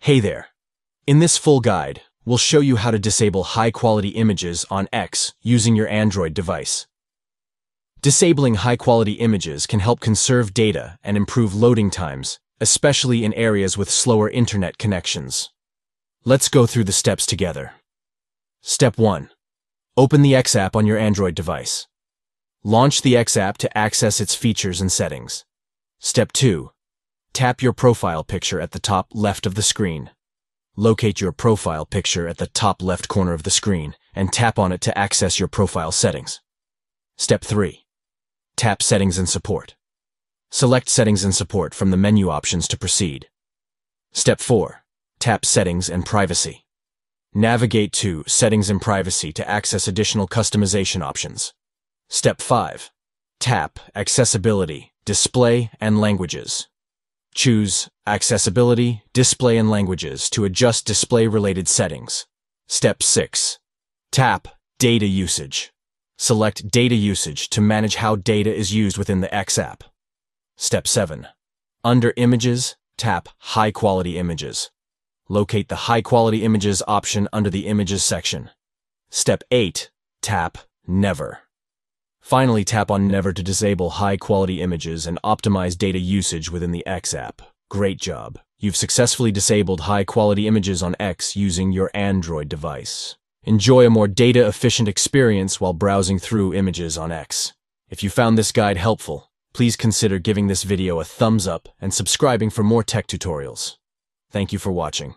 Hey there! In this full guide, we'll show you how to disable high-quality images on X using your Android device. Disabling high-quality images can help conserve data and improve loading times, especially in areas with slower internet connections. Let's go through the steps together. Step 1. Open the X app on your Android device. Launch the X app to access its features and settings. Step 2. Tap your profile picture at the top left of the screen. Locate your profile picture at the top left corner of the screen and tap on it to access your profile settings. Step 3. Tap Settings and Support. Select Settings and Support from the menu options to proceed. Step 4. Tap Settings and Privacy. Navigate to Settings and Privacy to access additional customization options. Step 5. Tap Accessibility, Display, and Languages. Choose Accessibility, Display, and Languages to adjust display-related settings. Step 6. Tap Data Usage. Select Data Usage to manage how data is used within the X app. Step 7. Under Images, tap High Quality Images. Locate the High Quality Images option under the Images section. Step 8. Tap Never. Finally, tap on Never to disable high-quality images and optimize data usage within the X app. Great job! You've successfully disabled high-quality images on X using your Android device. Enjoy a more data-efficient experience while browsing through images on X. If you found this guide helpful, please consider giving this video a thumbs up and subscribing for more tech tutorials. Thank you for watching.